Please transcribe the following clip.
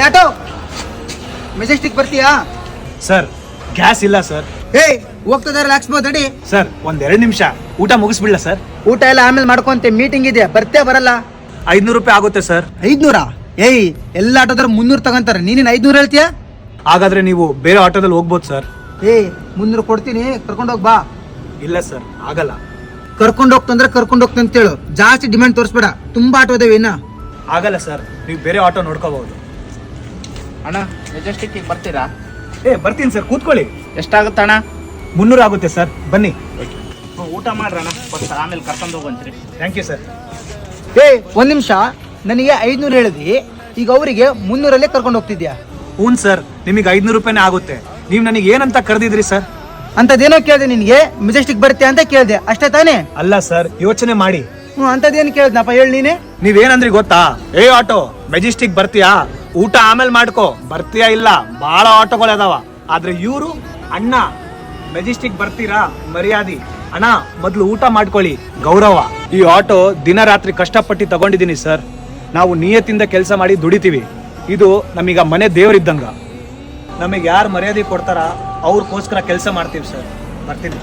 Auto Majestic ಬರ್ತೀಯಾ? Sir gas ಇಲ್ಲ sir. ಏಯ್ ಹೋಗ್ತದಾರ ಹಾಕ್ಸ್ಬೋದು ಅಡಿ. ಸರ್ ಒಂದ್ 2 ನಿಮಿಷ ಊಟ ಮುಗಿಸ್ಬಿಡ್ಲ ಸರ್? ಊಟ ಎಲ್ಲ ಆಮೇಲೆ ಮಾಡ್ಕೊಂತೆ, ಮೀಟಿಂಗ್ ಇದೆ, ಬರ್ತೇ ಬರಲ್ಲ? 500 ರೂಪಾಯಿ ಆಗುತ್ತೆ ಸರ್. 500? ಏಯ್ ಎಲ್ಲ ಆಟೋದ್ರ 300 ತಗೊಂತಾರೆ, ನೀನೇನು 500 ಹೇಳ್ತೀಯ? ಹಾಗಾದ್ರೆ ನೀವು ಬೇರೆ ಆಟೋದಲ್ಲಿ ಹೋಗ್ಬೋದು ಸರ್. ಏಯ್ 300 ಕೊಡ್ತೀನಿ, ಕರ್ಕೊಂಡೋಗ್ ಬಾ. ಇಲ್ಲ ಸರ್ ಆಗಲ್ಲ. ಕರ್ಕೊಂಡು ಹೋಗ್ತಂದ್ರೆ ಕರ್ಕೊಂಡು ಹೋಗ್ತ ಅಂತೇಳು, ಜಾಸ್ತಿ ಡಿಮ್ಯಾಂಡ್ ತೋರಿಸ್ಬೇಡ, ತುಂಬಾ ಆಟೋ ಇದಾವೆ ಇನ್ನ. ಆಗಲ್ಲ ಸರ್, ನೀವು ಬೇರೆ ಆಟೋ ನೋಡ್ಕೋಬಹುದು. ಅಣ್ಣ ಮೆಜೆಸ್ಟಿಕ್ ಬರ್ತೀರಾ? ಬರ್ತೀನಿ ಸರ್, ಕೂತ್ಕೊಳ್ಳಿ. ಎಷ್ಟಾಗುತ್ತಣ್ಣ? 300 ಆಗುತ್ತೆ ಸರ್, ಬನ್ನಿ. ಊಟ ಮಾಡ್ರಣ್ಣ, ಆಮೇಲೆ ಕರ್ಕೊಂಡು ಹೋಗಂತ್ರಿ. Thank you sir. ಏಯ್ 1 ನಿಮಿಷ, ನನಗೆ 500 ಹೇಳಿದಿ, ಈಗ ಅವರಿಗೆ 300 ಕರ್ಕೊಂಡು ಹೋಗ್ತಿದ್ಯಾ? ಹ್ಞೂ ಸರ್, ನಿಮಗೆ 500 ರೂಪಾಯಿನೇ ಆಗುತ್ತೆ. ನೀವು ನನಗೆ ಏನಂತ ಕರೆದಿದ್ರಿ ಸರ್? ಅಂತದೇನೋ ಕೇಳ್ದೆ ನಿನ್ಗೆ, ಮೆಜೆಸ್ಟಿಕ್ ಬರ್ತೀಯ ಅಂತ ಕೇಳ್ದೆ, ಅಷ್ಟೇ ತಾನೇ? ಅಲ್ಲ ಸರ್, ಯೋಚನೆ ಮಾಡಿ. ಅಂತದೇನು ಕೇಳ್ದಪ್ಪ, ಹೇಳಿ ನೀನೆ. ನೀವೇನಂದ್ರಿ ಗೊತ್ತಾ? ಆಟೋ ಮೆಜೆಸ್ಟಿಕ್ ಬರ್ತೀಯಾ, ಊಟ ಆಮೇಲೆ ಮಾಡ್ಕೋ, ಬರ್ತೀಯಾ ಇಲ್ಲ, ಬಹಳ ಆಟೋಗಳು ಅದಾವ. ಆದ್ರೆ ಇವರು ಅಣ್ಣ ಮೆಜೆಸ್ಟಿಕ್ ಬರ್ತೀರಾ ಮರ್ಯಾದಿ, ಅಣ್ಣ ಮೊದ್ಲು ಊಟ ಮಾಡ್ಕೊಳ್ಳಿ ಗೌರವ. ಈ ಆಟೋ ದಿನ ರಾತ್ರಿ ಕಷ್ಟಪಟ್ಟು ತಗೊಂಡಿದ್ದೀನಿ ಸರ್. ನಾವು ನಿಯತ್ತಿಂದ ಕೆಲಸ ಮಾಡಿ ದುಡಿತೀವಿ. ಇದು ನಮೀಗ ಮನೆ ದೇವರಿದ್ದಂಗ. ನಮಗೆ ಯಾರು ಮರ್ಯಾದೆ ಕೊಡ್ತಾರ ಅವ್ರಿಗೋಸ್ಕರ ಕೆಲಸ ಮಾಡ್ತೀವಿ ಸರ್. ಬರ್ತೀನಿ.